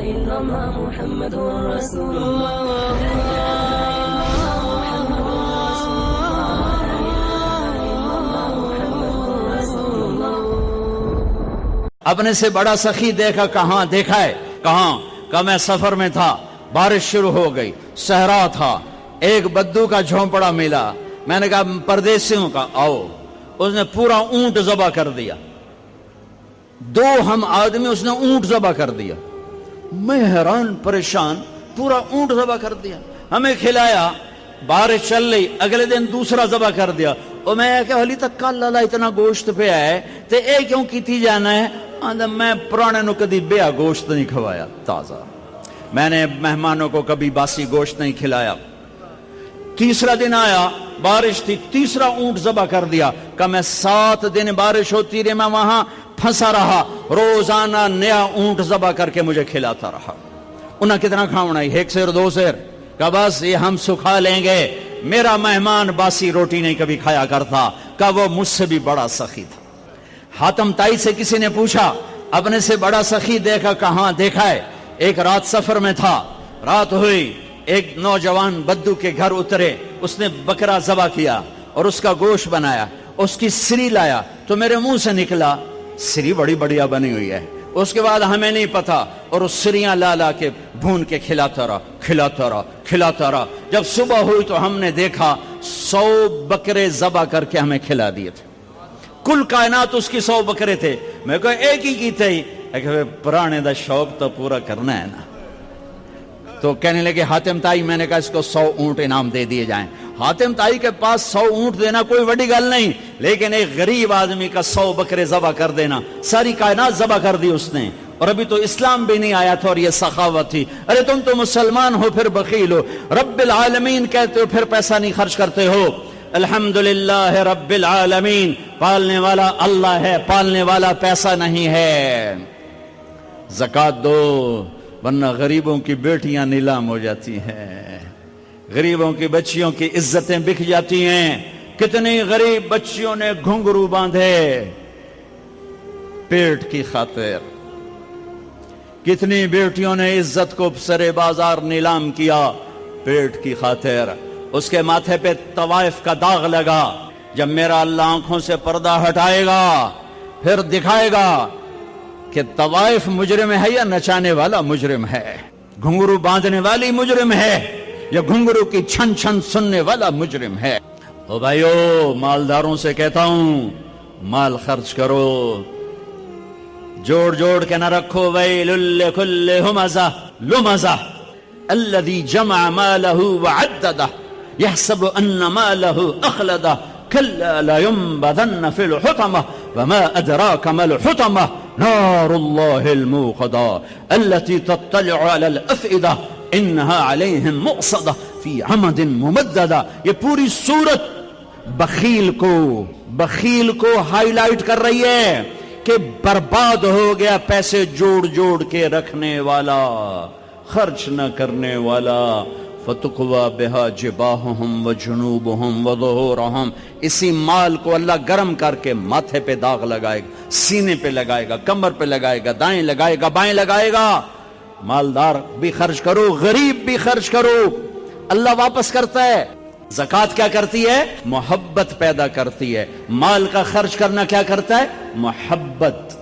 إلا الله محمد رسول الله اپنے سے بڑا سخی دیکھا کہاں دیکھا ہے کہاں کہ میں سفر میں تھا بارش شروع ہو گئی صحرا تھا ایک بدو کا جھونپڑا ملا میں نے کہا پردیسیوں کا آؤ اس نے پورا اونٹ ذبح کر دیا 2 ہم آدمی اس نے اونٹ ذبح کر دیا میں حیران پریشان پورا اونٹ ذبح کر دیا ہمیں کھلایا بارش چل رہی اگلے دن دوسرا ذبح کر دیا اور میں کہ حالی تک کل اللہ اتنا گوشت پہ آئے تے اے کیوں کیتی جانا ہے میں پرانے نو کدی بیا گوشت نہیں کھوایا تازہ میں نے مہمانوں کو کبھی باسی گوشت نہیں کھلایا تیسرا دن آیا بارش تھی تیسرا اونٹ ذبح کر دیا کہ میں 7 دن بارش ہوتی رہی میں وہاں پھنسا رہا روزانہ نیا اونٹ ذبح کر کے مجھے کھلاتا رہا انہیں کتنا کھاؤنا ہے 1 سیر 2 سیر کہ بس یہ ہم سکھا لیں گے میرا مہمان باسی روٹی نہیں کبھی کھایا کرتا کہ وہ مجھ سے بھی بڑا سخی تھا حاتم تائی سے کسی نے پوچھا اپنے سے بڑا سخی دیکھا کہاں دیکھا ہے ایک رات سفر میں تھا رات ہوئی ایک نوجوان بدو کے گھر اترے اس نے بکرا ذبح کیا اور اس کا گوشت بنایا اس کی سری لایا تو میرے منہ سے نکلا سری بڑی بڑھیا بنی ہوئی ہے اس کے بعد ہمیں نہیں پتا اور اس سریاں لا کے بھون کے کھلاتا رہا جب صبح ہوئی تو ہم نے دیکھا 100 بکرے ذبح کر کے ہمیں کھلا دیے تھے کل کائنات اس کی 100 بکرے تھے میں کہا ایک ہی کی تھی پرانے دا شوق تو پورا کرنا ہے نا تو کہنے لگے حاتم تائی میں نے کہا اس کو 100 اونٹ انعام دے دیے جائیں حاتم تائی کے پاس 100 اونٹ دینا کوئی بڑی گل نہیں لیکن ایک غریب آدمی کا 100 بکرے ذبح کر دینا ساری کائنات ذبح کر دی اس نے اور ابھی تو اسلام بھی نہیں آیا تھا اور یہ سخاوت تھی ارے تم تو مسلمان ہو پھر بخیل ہو رب العالمین کہتے ہو پھر پیسہ نہیں خرچ کرتے ہو الحمدللہ رب العالمین پالنے والا اللہ ہے پالنے والا پیسہ نہیں ہے زکوٰۃ دو ورنہ غریبوں کی بیٹیاں نیلام ہو جاتی ہیں غریبوں کی بچیوں کی عزتیں بک جاتی ہیں کتنی غریب بچیوں نے گھنگرو باندھے پیٹ کی خاطر کتنی بیٹیوں نے عزت کو سرے بازار نیلام کیا پیٹ کی خاطر اس کے ماتھے پہ طوائف کا داغ لگا جب میرا اللہ آنکھوں سے پردہ ہٹائے گا پھر دکھائے گا کہ طوائف مجرم ہے یا نچانے والا مجرم ہے گھنگرو باندھنے والی مجرم ہے یا گھنگرو کی چھن چھن سننے والا مجرم ہے او بھائیو مالداروں سے کہتا ہوں مال خرچ کرو جوڑ جوڑ کے نہ رکھو ویل لکل ہمزہ لمزہ الذی جمع مالہ وعددہ يحسب أن ماله أخلده كلا لا ينبذن في الحطمة وما أدراك ما الحطمة نار الله الموقدة التي تطلع على الأفئدة إنها عليهم مؤصدة في عمد ممددة یہ پوری صورت بخیل کو ہائی لائٹ کر رہی ہے کہ برباد ہو گیا پیسے جوڑ جوڑ کے رکھنے والا خرچ نہ کرنے والا فَتُقْوَى بِهَا جِبَاهُهُمْ وَجُنُوبُهُمْ وَظُهُورُهُمْ اسی مال کو اللہ گرم کر کے ماتھے پہ داغ لگائے گا سینے پہ لگائے گا کمر پہ لگائے گا دائیں لگائے گا بائیں لگائے گا مالدار بھی خرچ کرو غریب بھی خرچ کرو اللہ واپس کرتا ہے زکوٰۃ کیا کرتی ہے محبت پیدا کرتی ہے مال کا خرچ کرنا کیا کرتا ہے محبت